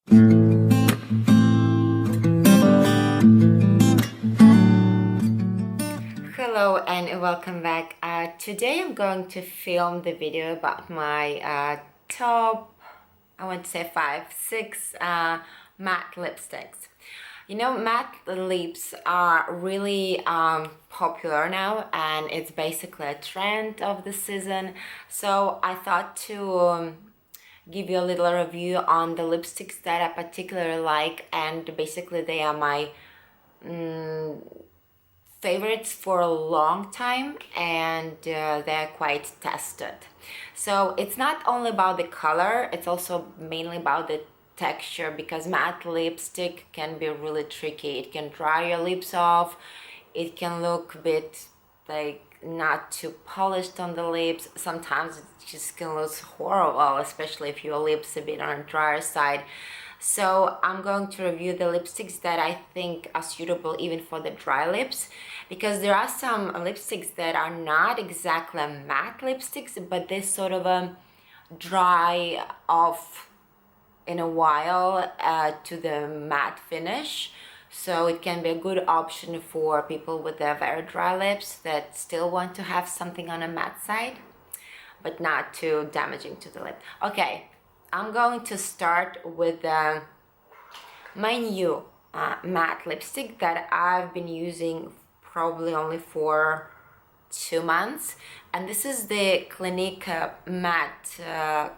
Hello and welcome back. Today I'm going to film the video about my top, I want to say 5, 6 matte lipsticks. You know, matte lips are really popular now, and it's basically a trend of the season. So I thought to give you a little review on the lipsticks that I particularly like, and basically they are my favorites for a long time, and they're quite tested. So it's not only about the color, it's also mainly about the texture, because matte lipstick can be really tricky. It can dry your lips off, it can look a bit like not too polished on the lips. Sometimes it just can look horrible, especially if your lips a bit on the drier side. So I'm going to review the lipsticks that I think are suitable even for the dry lips, because there are some lipsticks that are not exactly matte lipsticks, but they sort of dry off in a while to the matte finish. So it can be a good option for people with very dry lips that still want to have something on a matte side, but not too damaging to the lip. Okay, I'm going to start with my new matte lipstick that I've been using probably only for 2 months, and this is the Clinique matte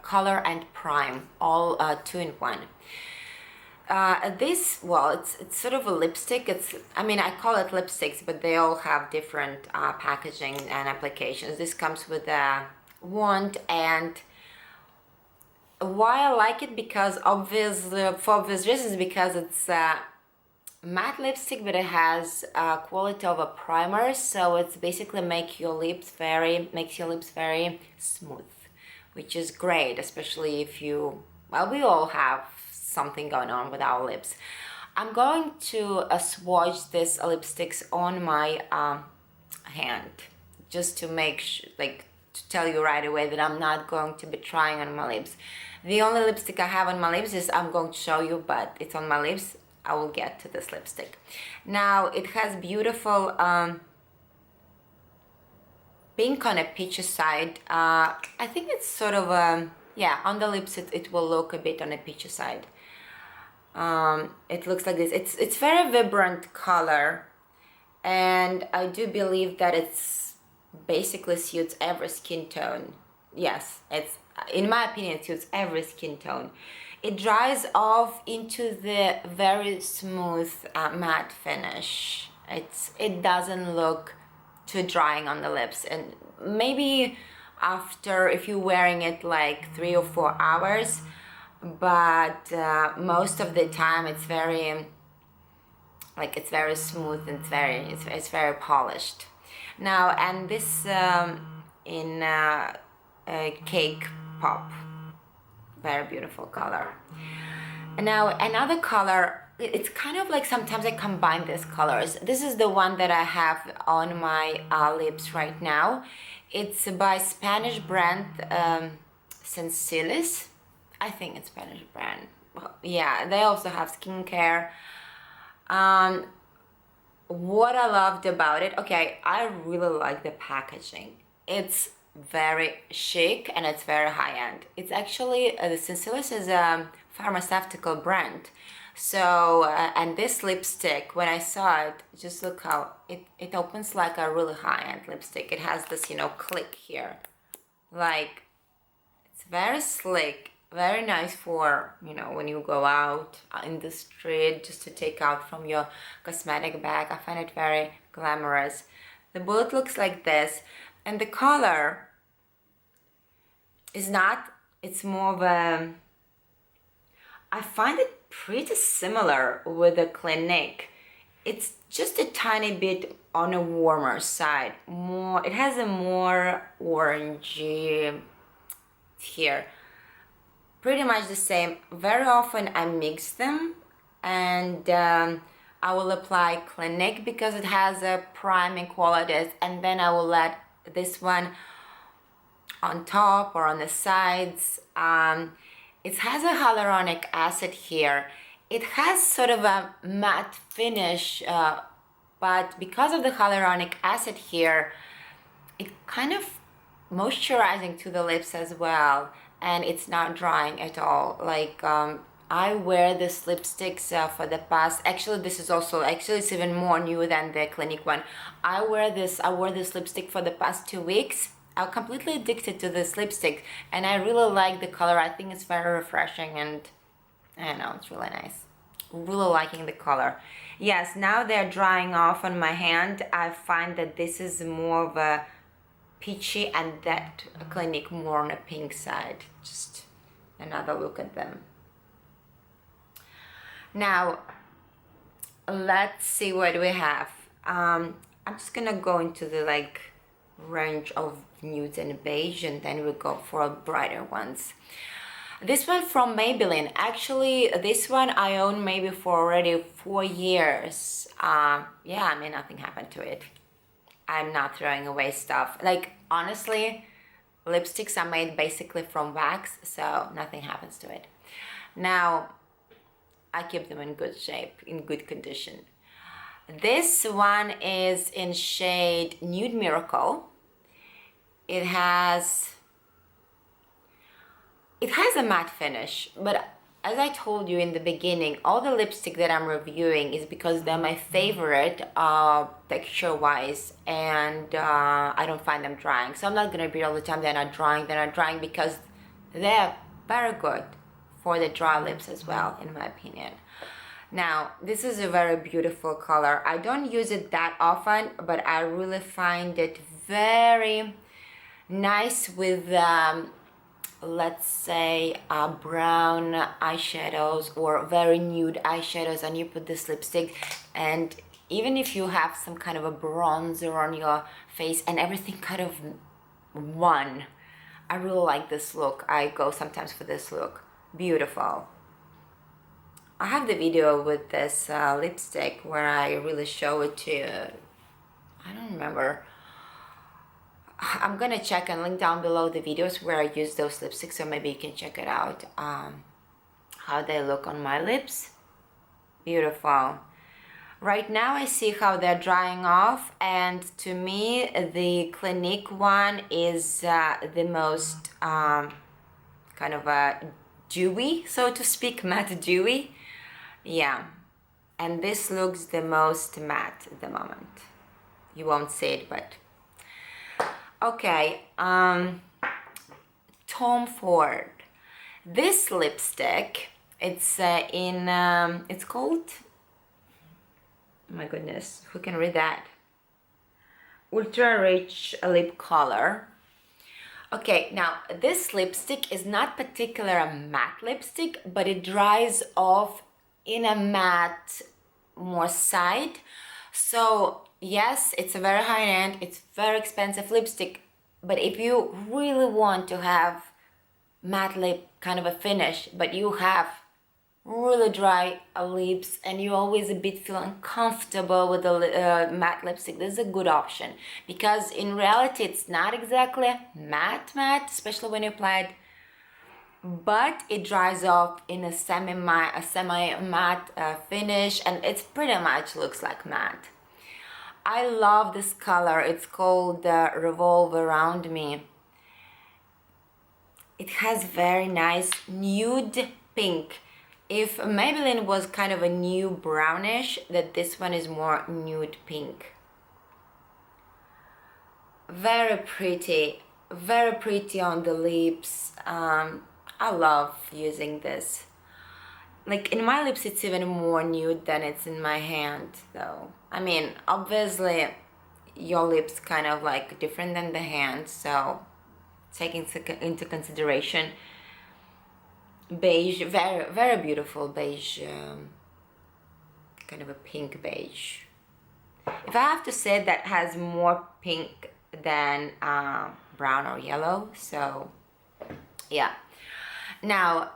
color and prime, all 2-in-1. This, well, it's sort of a lipstick. I mean, I call it lipsticks, but they all have different packaging and applications. This comes with a wand, and why I like it, because obviously, for obvious reasons, because it's matte lipstick, but it has quality of a primer, so it's basically makes your lips very smooth, which is great, especially if you, well, we all have something going on with our lips. I'm going to swatch this lipsticks on my hand, just to make sure, like, to tell you right away that I'm not going to be trying on my lips. The only lipstick I have on my lips is, I'm going to show you, but it's on my lips. I will get to this lipstick. Now, it has beautiful pink on a peachy side. I think it's sort of, yeah, on the lips it will look a bit on a peachy side. It looks like this. It's very vibrant color, and I do believe that it's basically suits every skin tone. Yes, it's, in my opinion, it suits every skin tone. It dries off into the very smooth matte finish. It doesn't look too drying on the lips, and maybe after, if you're wearing it like 3 or 4 hours, but most of the time it's very, like, it's very smooth, and it's very polished. Now, and this in a cake pop, very beautiful color. And now another color, it's kind of like, sometimes I combine these colors. This is the one that I have on my lips right now. It's by Spanish brand Sensilis. I think it's Spanish brand. Well, yeah, they also have skincare. What I loved about it, okay, I really like the packaging. It's very chic and it's very high-end. It's actually, the Sensilis is a pharmaceutical brand. So, and this lipstick, when I saw it, just look how it opens like a really high-end lipstick. It has this, you know, click here. Like, it's very slick, very nice for, you know, when you go out in the street, just to take out from your cosmetic bag. I find it very glamorous. The bullet looks like this, and the color is not, it's more of a, I find it pretty similar with the Clinique. It's just a tiny bit on a warmer side. More, it has a more orangey here. Pretty much the same. Very often I mix them, and I will apply Clinique because it has a priming qualities, and then I will let this one on top or on the sides. it has a hyaluronic acid here. It has sort of a matte finish, but because of the hyaluronic acid here, it kind of moisturizing to the lips as well, and it's not drying at all. Like I wear this lipsticks for the past, actually this is also, actually it's even more new than the Clinique one. I wore this lipstick for the past 2 weeks. I'm completely addicted to this lipstick, and I really like the color. I think it's very refreshing, and I don't know, it's really nice. Really liking the color. Yes, now they're drying off on my hand. I find that this is more of a peachy, and that Clinique more on a pink side. Just another look at them. Now let's see what we have. I'm just gonna go into the like range of nudes and beige, and then we'll go for brighter ones. This one from Maybelline. Actually, this one I own maybe for already 4 years. Yeah, I mean, nothing happened to it. I'm not throwing away stuff. Like, honestly, lipsticks are made basically from wax, so nothing happens to it. Now, I keep them in good shape, in good condition. This one is in shade Nude Miracle. It has a matte finish, but as I told you in the beginning, all the lipstick that I'm reviewing is because they're my favorite texture-wise, and I don't find them drying. So I'm not gonna be all the time they're not drying, because they're very good for the dry lips as well, in my opinion. Now, this is a very beautiful color. I don't use it that often, but I really find it very nice with let's say brown eyeshadows or very nude eyeshadows, and you put this lipstick, and even if you have some kind of a bronzer on your face and everything kind of one, I really like this look. I go sometimes for this look. Beautiful. I have the video with this lipstick where I really show it to you. I don't remember. I'm gonna check and link down below the videos where I use those lipsticks, so maybe you can check it out, how they look on my lips. Beautiful. Right now I see how they're drying off, and to me the Clinique one is the most kind of a dewy, so to speak, matte dewy. Yeah, and this looks the most matte at the moment. You won't see it, but okay. Tom Ford. This lipstick, it's it's called, oh my goodness, who can read that? Ultra Rich Lip Color. Okay, now this lipstick is not particularly a matte lipstick, but it dries off in a matte more side. So yes, it's a very high-end, it's very expensive lipstick, but if you really want to have matte lip kind of a finish, but you have really dry lips and you always a bit feel uncomfortable with the matte lipstick, this is a good option, because in reality it's not exactly matte, especially when you apply it, but it dries off in a semi-matte finish, and it's pretty much looks like matte. I love this color. It's called Revolve Around Me. It has very nice nude pink. If Maybelline was kind of a new brownish, that this one is more nude pink. Very pretty on the lips. I love using this. Like in my lips it's even more nude than it's in my hand though. I mean, obviously your lips kind of like different than the hand, so taking into consideration. Beige, very beautiful beige, kind of a pink beige. If I have to say, that has more pink than brown or yellow, so yeah. Now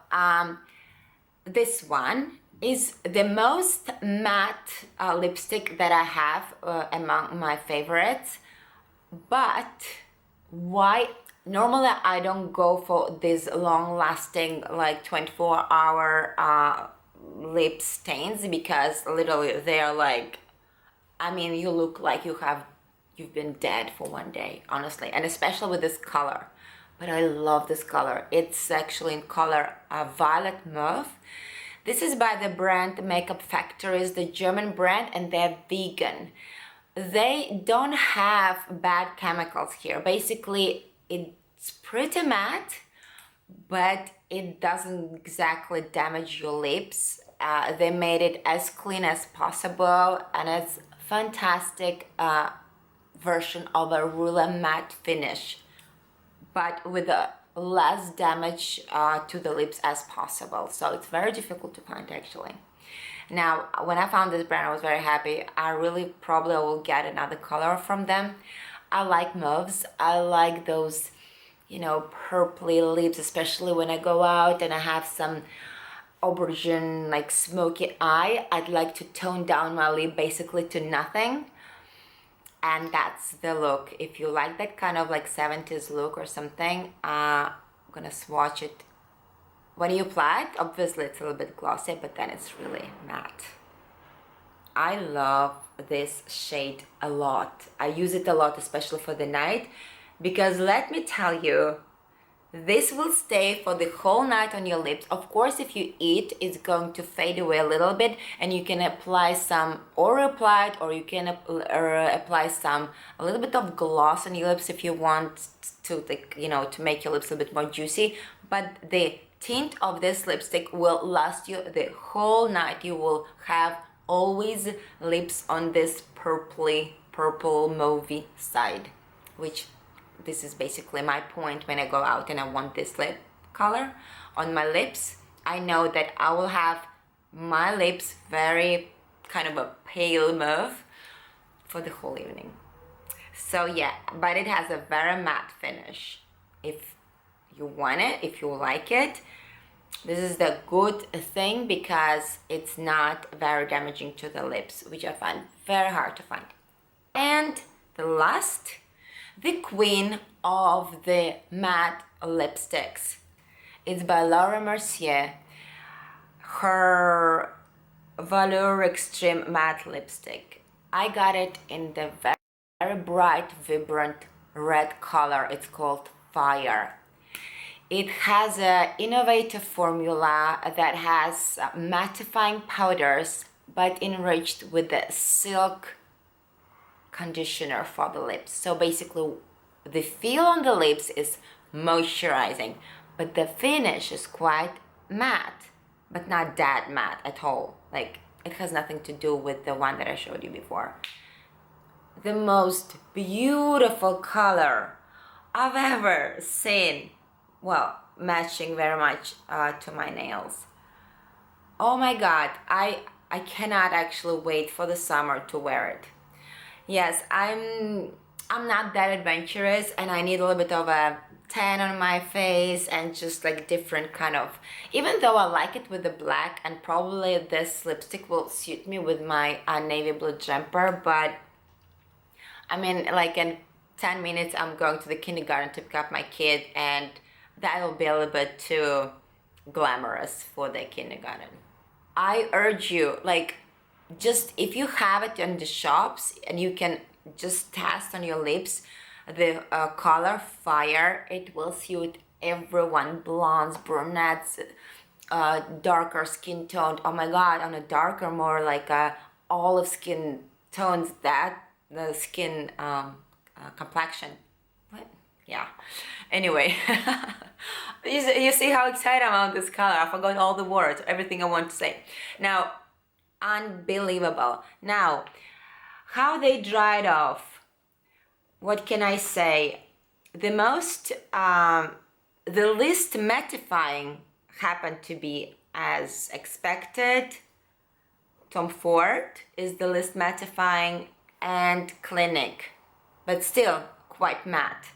this one is the most matte lipstick that I have among my favorites. But why Normally I don't go for these long lasting like 24-hour lip stains, because literally they're like, I mean, you look like you've been dead for one day, honestly, and especially with this color. But I love this color. It's actually in color Violet Mauve. This is by the brand Makeup Factory, is the German brand, and they're vegan. They don't have bad chemicals here. Basically, it's pretty matte, but it doesn't exactly damage your lips. They made it as clean as possible, and it's fantastic version of a really matte finish, but with a less damage to the lips as possible. So it's very difficult to find actually. Now, when I found this brand, I was very happy. I really probably will get another color from them. I like mauves. I like those, you know, purpley lips, especially when I go out and I have some aubergine, like smoky eye. I'd like to tone down my lip basically to nothing. And that's the look. If you like that kind of like 70s look or something, I'm gonna swatch it. When you apply it, obviously it's a little bit glossy, but then it's really matte. I love this shade a lot. I use it a lot, especially for the night, because let me tell you, this will stay for the whole night on your lips. Of course, if you eat, it's going to fade away a little bit, and you can apply some or apply it, or you can apply a little bit of gloss on your lips if you want to, like, you know, to make your lips a little bit more juicy. But the tint of this lipstick will last you the whole night. You will have always lips on this purple mauvey side, which this is basically my point when I go out and I want this lip color on my lips. I know that I will have my lips very kind of a pale mauve for the whole evening. So yeah, but it has a very matte finish. If you want it, if you like it, this is the good thing, because it's not very damaging to the lips, which I find very hard to find. And the last, the queen of the matte lipsticks, it's by Mercier, her Velour Extreme Matte Lipstick. I got it in the very bright, vibrant red color. It's called Fire. It has an innovative formula that has mattifying powders, but enriched with the silk conditioner for the lips. So basically, the feel on the lips is moisturizing, but the finish is quite matte, but not that matte at all. Like, it has nothing to do with the one that I showed you before. The most beautiful color I've ever seen. Well, matching very much to my nails. Oh my god, I cannot actually wait for the summer to wear it. Yes, I'm not that adventurous, and I need a little bit of a tan on my face and just like different kind of, even though I like it with the black, and probably this lipstick will suit me with my navy blue jumper, but I mean, like in 10 minutes I'm going to the kindergarten to pick up my kid, and that will be a little bit too glamorous for the kindergarten. I urge you, like, just if you have it in the shops and you can just test on your lips the color Fire, it will suit everyone, blondes, brunettes, darker skin toned. Oh my god, on a darker, more like a olive skin tones, that the skin complexion. What? Yeah. Anyway, you see how excited I'm about this color. I forgot all the words, everything I want to say. Now, unbelievable. Now, how they dried off. What can I say? The least mattifying happened to be, as expected, Tom Ford is the least mattifying, and Clinique, but still quite matte.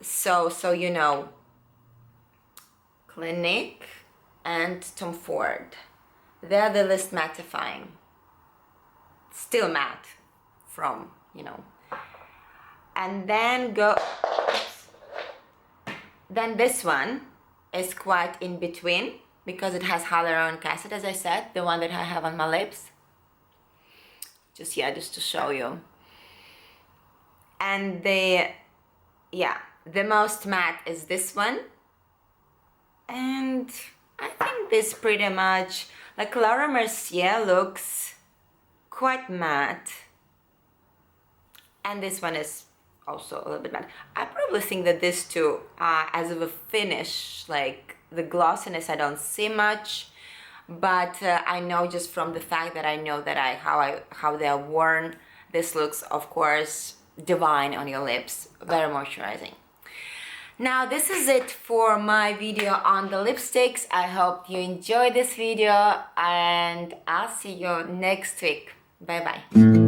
So you know, Clinique and Tom Ford, they're the least mattifying. Still matte from, you know. And then Then this one is quite in between because it has hyaluronic acid, as I said, the one that I have on my lips. Just to show you. And the most matte is this one. And I think this pretty much, like Laura Mercier looks quite matte. And this one is also a little bit matte. I probably think that these two, as of a finish, like the glossiness, I don't see much. But I know just from the fact that I know that how they're worn, this looks, of course, divine on your lips, very moisturizing. Now this is it for my video on the lipsticks. I hope you enjoyed this video and I'll see you next week. Bye bye.